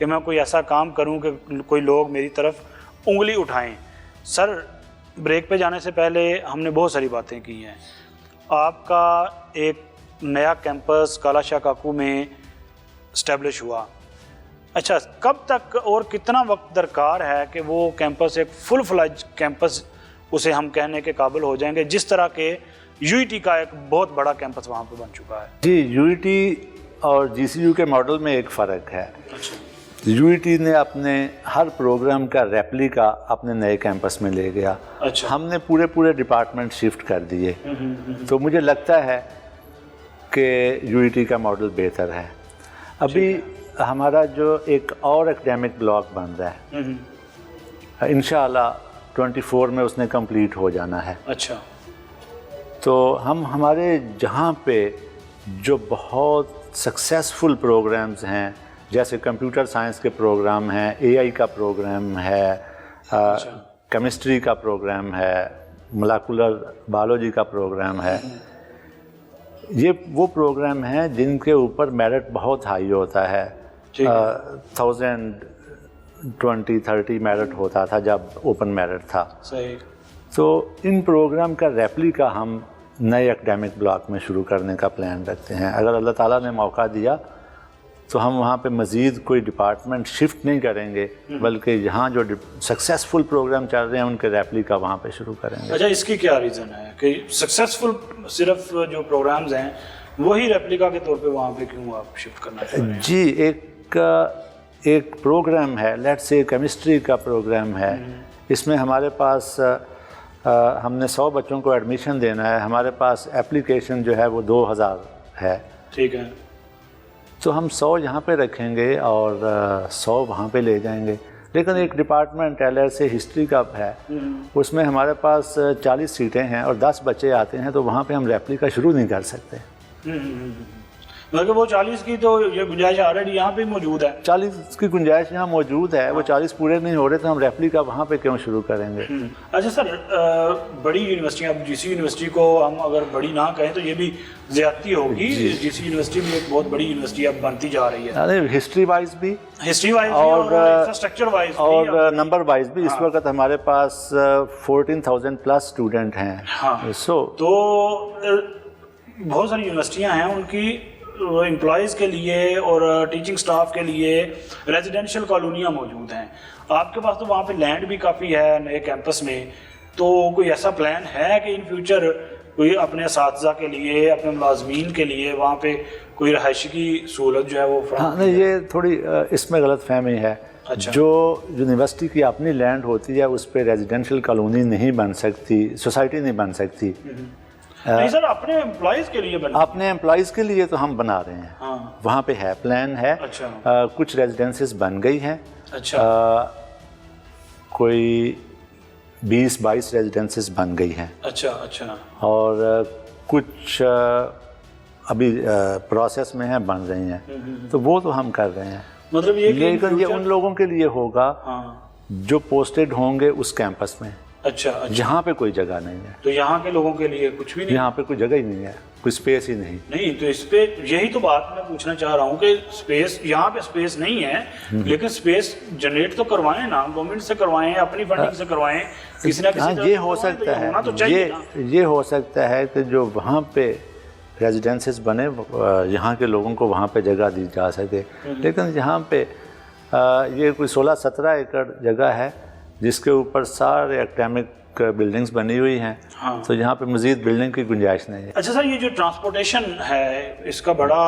کہ میں کوئی ایسا کام کروں کہ کوئی لوگ میری طرف انگلی اٹھائیں. سر بریک پہ جانے سے پہلے ہم نے بہت ساری باتیں کی ہیں. آپ کا ایک نیا کیمپس کالا شاہ کاکو میں اسٹیبلش ہوا. اچھا, کب تک اور کتنا وقت درکار ہے کہ وہ کیمپس ایک فل فلیج کیمپس اسے ہم کہنے کے قابل ہو جائیں گے, جس طرح کے یو ای ٹی کا ایک بہت بڑا کیمپس وہاں پہ بن چکا ہے؟ جی, یو ای ٹی اور جی سی یو کے ماڈل میں ایک فرق ہے. یو ای ٹی نے اپنے ہر پروگرام کا ریپلیکا اپنے نئے کیمپس میں لے گیا. ہم نے پورے ڈپارٹمنٹ شفٹ کر دیے. تو مجھے لگتا ہے کہ یو ای ٹی کا ماڈل بہتر ہے. ابھی ہمارا جو ایک اور اکیڈیمک بلاک بن رہا ہے, انشاءاللہ 24 میں اس نے کمپلیٹ ہو جانا ہے. اچھا, تو ہمارے جہاں پہ جو بہت سکسیسفل پروگرامز ہیں, جیسے کمپیوٹر سائنس کے پروگرام ہیں, اے آئی کا پروگرام ہے, کیمسٹری کا پروگرام ہے, مولیکولر بایولوجی کا پروگرام ہے, یہ وہ پروگرام ہیں جن کے اوپر میرٹ بہت ہائی ہوتا ہے. 1020-30 میرٹ ہوتا تھا جب اوپن میرٹ تھا. صحیح. تو ان پروگرام کا ریپلیکا ہم نئے اکیڈیمک بلاک میں شروع کرنے کا پلان رکھتے ہیں. اگر اللہ تعالیٰ نے موقع دیا تو ہم وہاں پہ مزید کوئی ڈپارٹمنٹ شفٹ نہیں کریں گے, بلکہ یہاں جو سکسیسفل پروگرام چل رہے ہیں ان کے ریپلیکا وہاں پہ شروع کریں گے. اچھا, اس کی کیا ریزن ہے کہ سکسیسفل صرف جو پروگرامز ہیں وہی ریپلیکا کے طور پہ وہاں پہ کیوں آپ شفٹ کرنا چاہ رہے ہیں؟ جی, ایک پروگرام ہے, لیٹس سے کیمسٹری کا پروگرام ہے. اس میں ہمارے پاس ہم نے 100 بچوں کو ایڈمیشن دینا ہے. ہمارے پاس اپلیکیشن جو ہے وہ 2000 ہے. ٹھیک ہے. تو ہم 100 یہاں پہ رکھیں گے اور 100 وہاں پہ لے جائیں گے. لیکن ایک ڈپارٹمنٹ ایل سے ہسٹری کا ہے, اس میں ہمارے پاس 40 سیٹیں ہیں اور 10 بچے آتے ہیں, تو وہاں پہ ہم ریپلیکا شروع نہیں کر سکتے. مگر وہ 40 کی تو یہ گنجائش آلریڈی یہاں پہ موجود ہے. 40 کی گنجائش یہاں موجود ہے, وہ 40 پورے نہیں ہو رہے, تو ہم ریپلیکا وہاں پہ کیوں شروع کریں گے؟ اچھا سر, بڑی یونیورسٹیاں, اب جی سی یونیورسٹی کو ہم اگر بڑی نہ کہیں تو یہ بھی زیادتی ہوگی. جی سی یونیورسٹی بھی ایک بہت بڑی یونیورسٹی اب بنتی جا رہی ہے, ہسٹری وائز بھی اور انفراسٹرکچر وائز اور نمبر وائز بھی. اس وقت ہمارے پاس 14,000 پلس اسٹوڈنٹ ہیں. تو بہت ساری یونیورسٹیاں ہیں, ان کی امپلائیز کے لیے اور ٹیچنگ سٹاف کے لیے ریزیڈینشیل کالونیاں موجود ہیں. آپ کے پاس تو وہاں پہ لینڈ بھی کافی ہے نئے کیمپس میں, تو کوئی ایسا پلان ہے کہ ان فیوچر کوئی اپنے اساتذہ کے لیے, اپنے ملازمین کے لیے وہاں پہ کوئی رہائش کی سہولت جو ہے وہ ہاں نہیں, یہ تھوڑی اس میں غلط فہمی ہے. جو یونیورسٹی کی اپنی لینڈ ہوتی ہے اس پہ ریزیڈینشیل کالونی نہیں بن سکتی, سوسائٹی نہیں بن سکتی. نہیں سر, اپنے امپلائیز کے لیے اپنے امپلائیز کے لیے تو ہم بنا رہے ہیں. وہاں پہ ہے, پلان ہے. کچھ ریزیڈنسز بن گئی ہیں. کوئی 20-22 ریزیڈنسز بن گئی ہیں. اور کچھ ابھی پروسیس میں ہیں, بن رہی ہیں. تو وہ تو ہم کر رہے ہیں. مطلب لیکن یہ ان لوگوں کے لیے ہوگا جو پوسٹڈ ہوں گے اس کیمپس میں. اچھا, جہاں پہ کوئی جگہ نہیں ہے. تو یہاں کے لوگوں کے لیے کچھ بھی نہیں, یہاں پہ کوئی جگہ ہی نہیں ہے, کوئی سپیس ہی نہیں. تو اس پہ یہی تو بات میں پوچھنا چاہ رہا ہوں کہ سپیس, یہاں پہ سپیس نہیں ہے, لیکن سپیس جنریٹ تو کروائیں نا, گورنمنٹ سے کروائیں, اپنی فنڈنگ سے کروائیں, کسی نہ کسی. یہ ہو سکتا ہے, یہ ہو سکتا ہے کہ جو وہاں پہ ریزیڈنسز بنے, یہاں کے لوگوں کو وہاں پہ جگہ دی جا سکے. لیکن یہاں پہ یہ کوئی 16-17 ایکڑ جگہ ہے جس کے اوپر سارے اکیڈیمک بلڈنگز بنی ہوئی ہیں. تو یہاں پہ مزید بلڈنگ کی گنجائش نہیں ہے. اچھا سر, یہ جو ٹرانسپورٹیشن ہے اس کا بڑا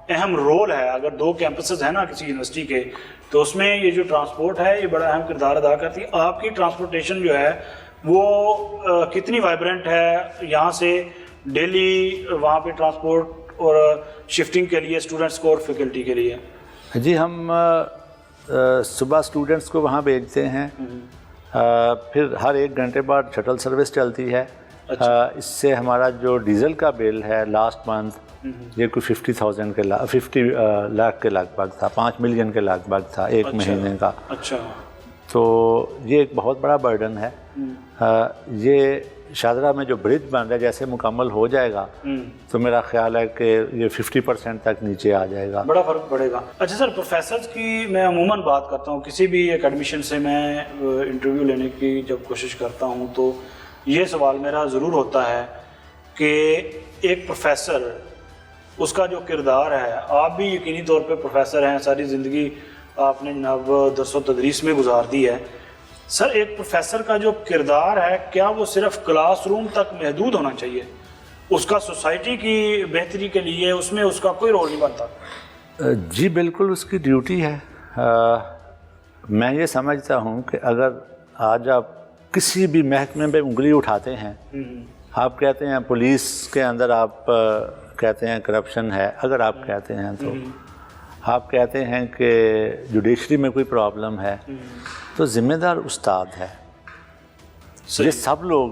اہم رول ہے. اگر 2 کیمپسز ہیں نا کسی یونیورسٹی کے, تو اس میں یہ جو ٹرانسپورٹ ہے یہ بڑا اہم کردار ادا کرتی ہے. آپ کی ٹرانسپورٹیشن جو ہے وہ کتنی وائبرنٹ ہے؟ یہاں سے ڈیلی وہاں پہ ٹرانسپورٹ اور شفٹنگ کے لیے اسٹوڈنٹس کو اور فیکلٹی کے لیے. جی, ہم صبح اسٹوڈنٹس کو وہاں بھیجتے ہیں, پھر ہر 1 گھنٹے بعد شٹل سروس چلتی ہے. اس سے ہمارا جو ڈیزل کا بل ہے لاسٹ منتھ یہ کوئی 50,000 کے 50 لاکھ کے لگ بھگ تھا, 5 ملین کے لگ بھگ تھا 1 مہینے کا. اچھا, تو یہ ایک بہت بڑا برڈن ہے. یہ شاہدرہ میں جو برج بن رہا ہے جیسے مکمل ہو جائے گا تو میرا خیال ہے کہ یہ 50% تک نیچے آ جائے گا, بڑا فرق پڑے گا. اچھا سر, پروفیسرز کی میں عموماً بات کرتا ہوں, کسی بھی ایک ایڈمیشن سے میں انٹرویو لینے کی جب کوشش کرتا ہوں تو یہ سوال میرا ضرور ہوتا ہے کہ ایک پروفیسر, اس کا جو کردار ہے, آپ بھی یقینی طور پہ پروفیسر ہیں, ساری زندگی آپ نے جناب درس و تدریس میں گزار دی ہے. سر, ایک پروفیسر کا جو کردار ہے کیا وہ صرف کلاس روم تک محدود ہونا چاہیے؟ اس کا سوسائٹی کی بہتری کے لیے اس میں اس کا کوئی رول نہیں بنتا؟ جی بالکل اس کی ڈیوٹی ہے. میں یہ سمجھتا ہوں کہ اگر آج آپ کسی بھی محکمے پہ انگلی اٹھاتے ہیں, آپ کہتے ہیں پولیس کے اندر آپ کہتے ہیں کرپشن ہے, اگر آپ کہتے ہیں تو آپ کہتے ہیں کہ جوڈیشری میں کوئی پرابلم ہے, تو ذمہ دار استاد ہے. یہ سب لوگ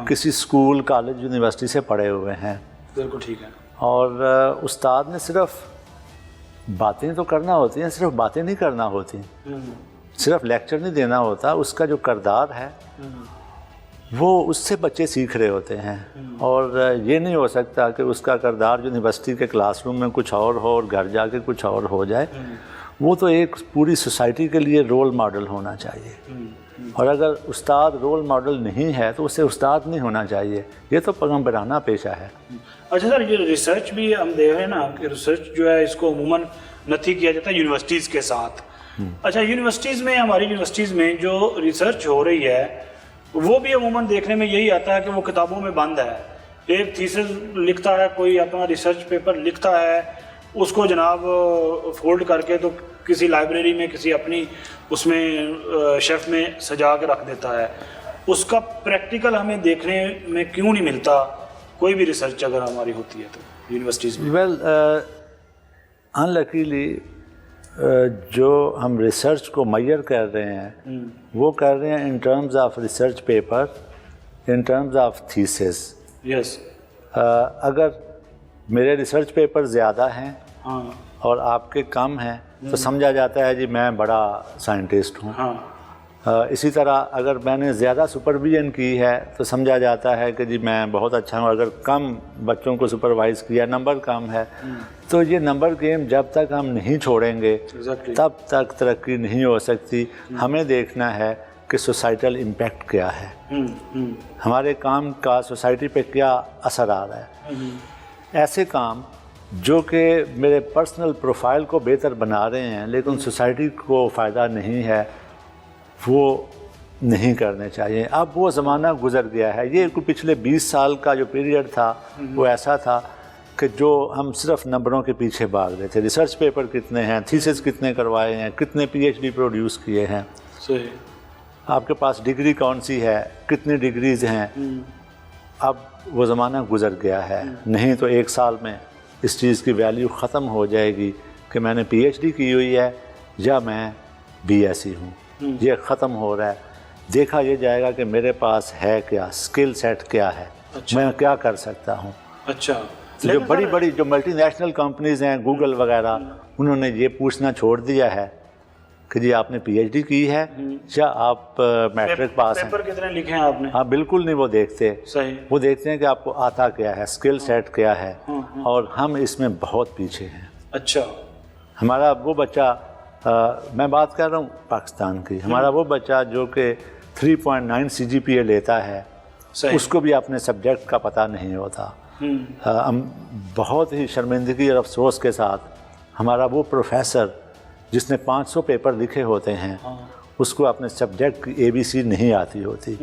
کسی اسکول, کالج, یونیورسٹی سے پڑھے ہوئے ہیں. بالکل ٹھیک ہے. اور استاد نے صرف باتیں تو کرنا ہوتی ہیں, صرف باتیں نہیں کرنا ہوتی, صرف لیکچر نہیں دینا ہوتا. اس کا جو کردار ہے وہ اس سے بچے سیکھ رہے ہوتے ہیں. اور یہ نہیں ہو سکتا کہ اس کا کردار یونیورسٹی کے کلاس روم میں کچھ اور ہو اور گھر جا کے کچھ اور ہو جائے. وہ تو ایک پوری سوسائٹی کے لیے رول ماڈل ہونا چاہیے. اور اگر استاد رول ماڈل نہیں ہے تو اسے استاد نہیں ہونا چاہیے. یہ تو پیغمبرانہ پیشہ ہے. اچھا سر, یہ ریسرچ بھی ہم دیکھ رہے ہیں نا کہ ریسرچ جو ہے اس کو عموماً نتھی کیا جاتا ہے یونیورسٹیز کے ساتھ. اچھا, یونیورسٹیز میں, ہماری یونیورسٹیز میں جو ریسرچ ہو رہی ہے وہ بھی عموماً دیکھنے میں یہی آتا ہے کہ وہ کتابوں میں بند ہے. ایک تھیسس لکھتا ہے, کوئی اپنا ریسرچ پیپر لکھتا ہے, اس کو جناب فولڈ کر کے تو کسی لائبریری میں کسی اپنی اس میں شیلف میں سجا کے رکھ دیتا ہے. اس کا پریکٹیکل ہمیں دیکھنے میں کیوں نہیں ملتا کوئی بھی ریسرچ اگر ہماری ہوتی ہے تو یونیورسٹیز میں؟ ویل انلکیلی جو ہم ریسرچ کو میئر کر رہے ہیں وہ کر رہے ہیں in terms of research paper, in terms of thesis. Yes. اگر میرے ریسرچ پیپر زیادہ ہیں اور آپ کے کم ہیں تو سمجھا جاتا ہے جی میں بڑا سائنٹسٹ ہوں. اسی طرح اگر میں نے زیادہ سپرویژن کی ہے تو سمجھا جاتا ہے کہ جی میں بہت اچھا ہوں. اگر کم بچوں کو سپروائز کیا, نمبر کم ہے, تو یہ نمبر گیم جب تک ہم نہیں چھوڑیں گے تب تک ترقی نہیں ہو سکتی. ہمیں دیکھنا ہے کہ سوسائٹل امپیکٹ کیا ہے, ہمارے کام کا سوسائٹی پہ کیا اثر آ رہا ہے. ایسے کام جو کہ میرے پرسنل پروفائل کو بہتر بنا رہے ہیں لیکن سوسائٹی کو فائدہ نہیں ہے, وہ نہیں کرنے چاہیے. اب وہ زمانہ گزر گیا ہے. یہ پچھلے 20 سال کا جو پیریڈ تھا وہ ایسا تھا کہ جو ہم صرف نمبروں کے پیچھے بھاگ رہے تھے. ریسرچ پیپر کتنے ہیں, تھیسس کتنے کروائے ہیں, کتنے پی ایچ ڈی پروڈیوس کیے ہیں, صحیح, آپ کے پاس ڈگری کون سی ہے, کتنی ڈگریز ہیں. اب وہ زمانہ گزر گیا ہے. نہیں تو 1 سال میں اس چیز کی ویلیو ختم ہو جائے گی کہ میں نے پی ایچ ڈی کی ہوئی ہے یا میں بی ایس سی ہوں. یہ ختم ہو رہا ہے. دیکھا یہ جائے گا کہ میرے پاس ہے کیا, اسکل سیٹ کیا ہے, میں کیا کر سکتا ہوں. اچھا, جو بڑی بڑی جو ملٹی نیشنل کمپنیز ہیں, گوگل وغیرہ, انہوں نے یہ پوچھنا چھوڑ دیا ہے کہ جی آپ نے پی ایچ ڈی کی ہے یا آپ میٹرک پاس ہیں. پیپر کتنے لکھے ہیں آپ نے؟ ہاں بالکل نہیں, وہ دیکھتے. صحیح, وہ دیکھتے ہیں کہ آپ کو آتا کیا ہے, اسکل سیٹ کیا ہے. اور ہم اس میں بہت پیچھے ہیں. اچھا, ہمارا وہ بچہ, میں بات کر رہا ہوں پاکستان کی, ہمارا وہ بچہ جو کہ 3.9 CGPA لیتا ہے, اس کو بھی اپنے سبجیکٹ کا پتہ نہیں ہوتا. ہم بہت ہی شرمندگی اور افسوس کے ساتھ ہمارا وہ پروفیسر جس نے 500 پیپر لکھے ہوتے ہیں اس کو اپنے سبجیکٹ کی ABC نہیں آتی ہوتی.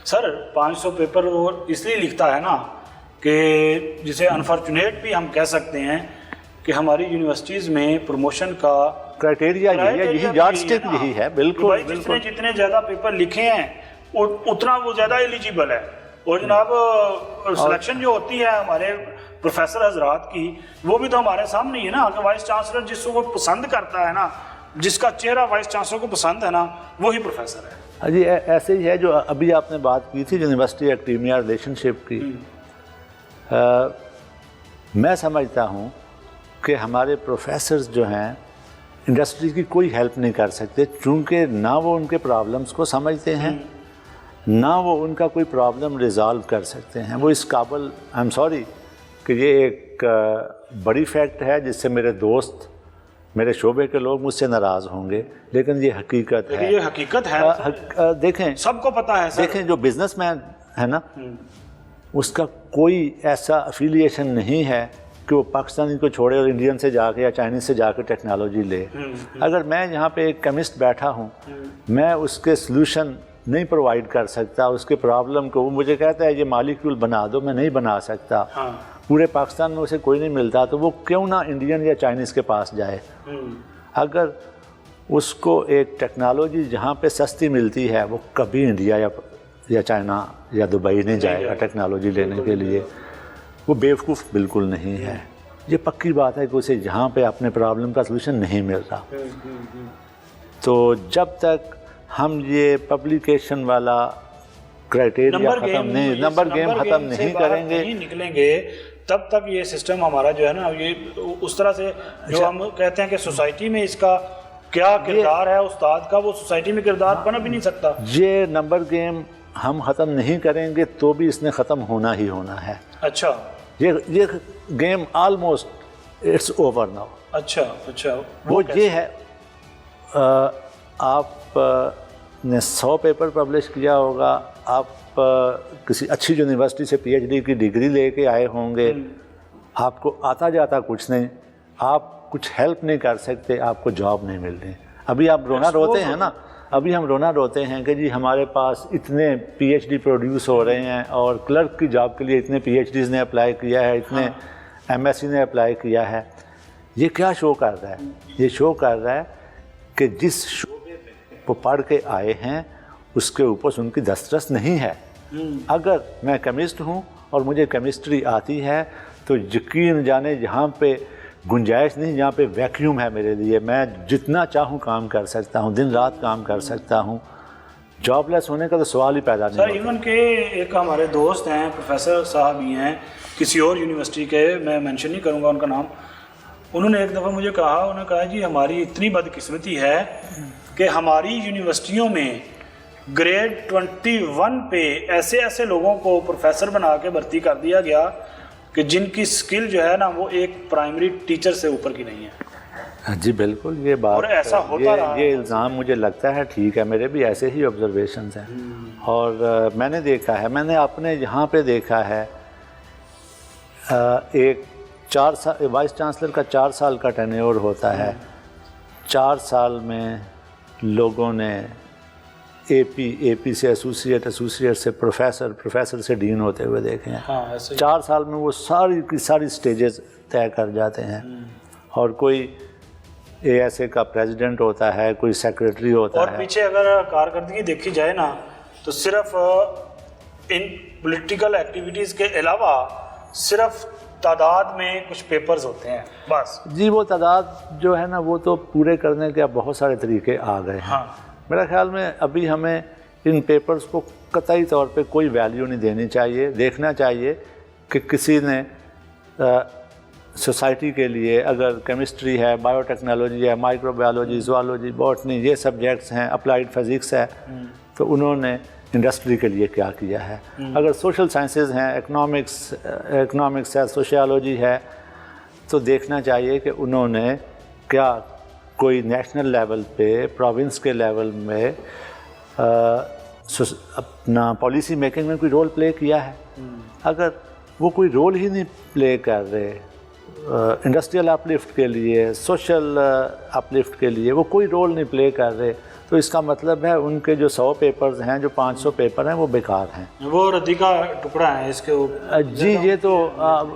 سر 500 پیپر وہ اس لیے لکھتا ہے نا کہ جسے انفارچونیٹ بھی ہم کہہ سکتے ہیں کہ ہماری یونیورسٹیز میں پروموشن کا کرائٹیریا یہی ہے, یہی یارڈ اسٹک یہی ہے. بالکل بالکل, جتنے زیادہ پیپر لکھے ہیں اتنا وہ زیادہ ایلیجیبل ہے. اور جناب سلیکشن جو ہوتی ہے ہمارے پروفیسر حضرات کی, وہ بھی تو ہمارے سامنے ہی ہے نا کہ وائس چانسلر جس کو پسند کرتا ہے نا, جس کا چہرہ وائس چانسلر کو پسند ہے نا, وہی پروفیسر ہے. جی ایسے ہی ہے جو ابھی آپ نے بات کی تھی یونیورسٹی ایکڈیمیا ریلیشن شپ کی. میں سمجھتا ہوں کہ ہمارے پروفیسرز جو ہیں انڈسٹری کی کوئی ہیلپ نہیں کر سکتے, چونکہ نہ وہ ان کے پرابلمس کو سمجھتے ہیں, نہ وہ ان کا کوئی پرابلم ریزالو کر سکتے ہیں. وہ اس قابل، آئی ایم سوری کہ یہ ایک بڑی فیکٹ ہے جس سے میرے دوست، میرے شعبے کے لوگ مجھ سے ناراض ہوں گے، لیکن یہ حقیقت ہے. یہ حقیقت ہے، دیکھیں سب کو پتہ ہے سر. دیکھیں جو بزنس مین ہے نا، اس کا کوئی ایسا افیلیشن نہیں ہے کہ وہ پاکستانی کو چھوڑے اور انڈین سے جا کے یا چائنیز سے جا کے ٹیکنالوجی لے. اگر میں یہاں پہ ایک کیمسٹ بیٹھا ہوں، میں اس کے سلوشن نہیں پرووائڈ کر سکتا اس کے پرابلم کو. وہ مجھے کہتا ہے یہ مالیکیول بنا دو، میں نہیں بنا سکتا. پورے پاکستان میں اسے کوئی نہیں ملتا، تو وہ کیوں نہ انڈین یا چائنیز کے پاس جائے. اگر اس کو ایک ٹیکنالوجی جہاں پہ سستی ملتی ہے، وہ کبھی انڈیا یا چائنا یا دبئی نہیں جائے گا ٹیکنالوجی لینے کے لیے. وہ بیوقوف بالکل نہیں ہے. یہ پکی بات ہے کہ اسے جہاں پہ اپنے پرابلم کا سلوشن نہیں مل رہا. تو جب تک ہم یہ پبلیکیشن والا کرائٹیریا ختم نہیں، نمبر گیم ختم نہیں کریں گے، نکلیں گے، تب تک یہ سسٹم ہمارا جو ہے نا، یہ اس طرح سے جو ہم کہتے ہیں کہ سوسائٹی میں اس کا کیا کردار ہے استاد کا، وہ سوسائٹی میں کردار بنا بھی نہیں سکتا. یہ نمبر گیم ہم ختم نہیں کریں گے تو بھی اس نے ختم ہونا ہی ہونا ہے. اچھا، یہ game almost it's over now. اچھا وہ یہ ہے، آپ نے 100 پیپر پبلش کیا ہوگا، آپ کسی اچھی یونیورسٹی سے پی ایچ ڈی کی ڈگری لے کے آئے ہوں گے، آپ کو آتا جاتا کچھ نہیں، آپ کچھ ہیلپ نہیں کر سکتے، آپ کو جاب نہیں مل رہی. ابھی آپ روتے ہیں نا، ابھی ہم روتے ہیں کہ جی ہمارے پاس اتنے پی ایچ ڈی پروڈیوس ہو رہے ہیں اور کلرک کی جاب کے لیے اتنے پی ایچ ڈیز نے اپلائی کیا ہے، اتنے ایم ایس سی نے اپلائی کیا ہے. یہ کیا شو کر رہا ہے؟ یہ شو کر رہا ہے کہ جس شعبے میں وہ پڑھ کے آئے ہیں اس کے اوپر ان کی دسترس نہیں ہے. اگر میں کیمسٹ ہوں اور مجھے کیمسٹری آتی ہے تو یقین جانے جہاں پہ گنجائش نہیں، جہاں پہ ویکیوم ہے میرے لیے، میں جتنا چاہوں کام کر سکتا ہوں، دن رات کام کر سکتا ہوں. جاب لیس ہونے کا تو سوال ہی پیدا نہیں ہوتا. ایون کہ ایک ہمارے دوست ہیں، پروفیسر صاحب ہی ہیں کسی اور یونیورسٹی کے، میں مینشن نہیں کروں گا ان کا نام، انہوں نے ایک دفعہ مجھے کہا، انہوں نے کہا جی ہماری اتنی بدقسمتی ہے کہ ہماری یونیورسٹیوں میں گریڈ 21 پہ ایسے لوگوں کو پروفیسر بنا کے بھرتی کر دیا گیا کہ جن کی سکل جو ہے نا وہ ایک پرائمری ٹیچر سے اوپر کی نہیں ہے. جی بالکل، یہ بات اور ایسا ہوتا رہا. یہ الزام مجھے لگتا ہے ٹھیک ہے، میرے بھی ایسے ہی آبزرویشنز ہیں. اور میں نے دیکھا ہے، میں نے اپنے یہاں پہ دیکھا ہے، ایک 4 سال وائس چانسلر کا 4 سال کا ٹینیور ہوتا ہے. 4 سال میں لوگوں نے اے پی سے ایسوسیٹ سے پروفیسر سے ڈین ہوتے ہوئے دیکھے ہیں. 4 سال میں وہ ساری کی ساری سٹیجز طے کر جاتے ہیں. اور کوئی اے ایس اے کا پریزیڈنٹ ہوتا ہے، کوئی سیکریٹری ہوتا ہے. اور پیچھے اگر کارکردگی دیکھی جائے نا تو صرف ان پولیٹیکل ایکٹیویٹیز کے علاوہ صرف تعداد میں کچھ پیپرز ہوتے ہیں بس. جی وہ تعداد جو ہے نا وہ تو پورے کرنے کے اب بہت سارے طریقے آ گئے ہیں. میرا خیال میں ابھی ہمیں ان پیپرز کو قطعی طور پہ کوئی ویلیو نہیں دینی چاہیے. دیکھنا چاہیے کہ کسی نے سوسائٹی کے لیے اگر کیمسٹری ہے، بائیو ٹیکنالوجی ہے، مائکرو بایولوجی، زوالوجی، باٹنی، یہ سبجیکٹس ہیں، اپلائیڈ فزکس ہے، تو انہوں نے انڈسٹری کے لیے کیا کیا ہے. اگر سوشل سائنسز ہیں، اکنامکس ہے، سوشیالوجی ہے، تو دیکھنا چاہیے کہ انہوں نے کیا کوئی نیشنل لیول پہ، پروونس کے لیول میں اپنا پالیسی میکنگ میں کوئی رول پلے کیا ہے. اگر وہ کوئی رول ہی نہیں پلے کر رہے انڈسٹریل اپلفٹ کے لیے، سوشل اپلفٹ کے لیے، وہ کوئی رول نہیں پلے کر رہے، تو اس کا مطلب ہے ان کے جو 100 پیپرز ہیں، جو 500 پیپر ہیں، وہ بیکار ہیں، وہ ردی کا ٹکڑا ہے اس کے اوپر. جی یہ تو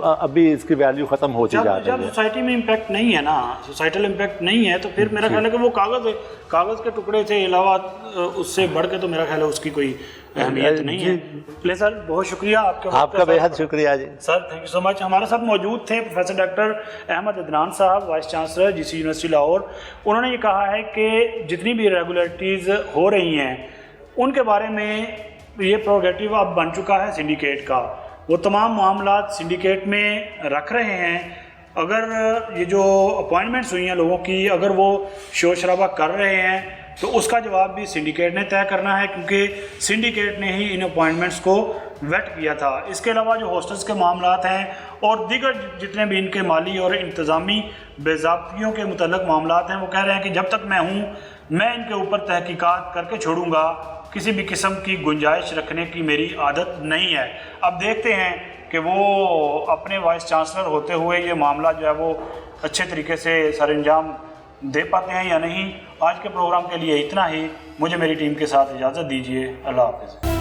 ابھی اس کی ویلیو ختم ہوتی جا رہی ہے. جب سوسائٹی میں امپیکٹ نہیں ہے نا، سوسائٹل امپیکٹ نہیں ہے، تو پھر میرا خیال ہے کہ وہ کاغذ کے ٹکڑے سے علاوہ اس سے بڑھ کے تو میرا خیال ہے اس کی کوئی اہمیت نہیں ہے. لے سر بہت شکریہ آپ کا بے حد شکریہ جی سر، تھینک یو سو مچ. ہمارے ساتھ موجود تھے پروفیسر ڈاکٹر احمد عدنان صاحب، وائس چانسلر جی سی یونیورسٹی لاہور. انہوں نے یہ کہا ہے کہ جتنی بھی ریگولیٹریز ہو رہی ہیں ان کے بارے میں یہ پروگیٹیو اب بن چکا ہے سنڈیکیٹ کا. وہ تمام معاملات سنڈیکیٹ میں رکھ رہے ہیں. اگر یہ جو اپوائنٹمنٹس ہوئی ہیں لوگوں کی، اگر وہ شور شرابہ کر رہے ہیں تو اس کا جواب بھی سنڈیکیٹ نے طے کرنا ہے، کیونکہ سنڈیکیٹ نے ہی ان اپوائنٹمنٹس کو ویٹ کیا تھا۔ اس کے علاوہ جو ہاسٹلس کے معاملات ہیں اور دیگر جتنے بھی ان کے مالی اور انتظامی بے ضابطگیوں کے متعلق معاملات ہیں، وہ کہہ رہے ہیں کہ جب تک میں ہوں میں ان کے اوپر تحقیقات کر کے چھوڑوں گا، کسی بھی قسم کی گنجائش رکھنے کی میری عادت نہیں ہے۔ اب دیکھتے ہیں کہ وہ اپنے وائس چانسلر ہوتے ہوئے یہ معاملہ جو ہے وہ اچھے طریقے سے سر انجام دے پاتے ہیں یا نہیں۔ آج کے پروگرام کے لیے اتنا ہی، مجھے میری ٹیم کے ساتھ اجازت دیجیے، اللہ حافظ۔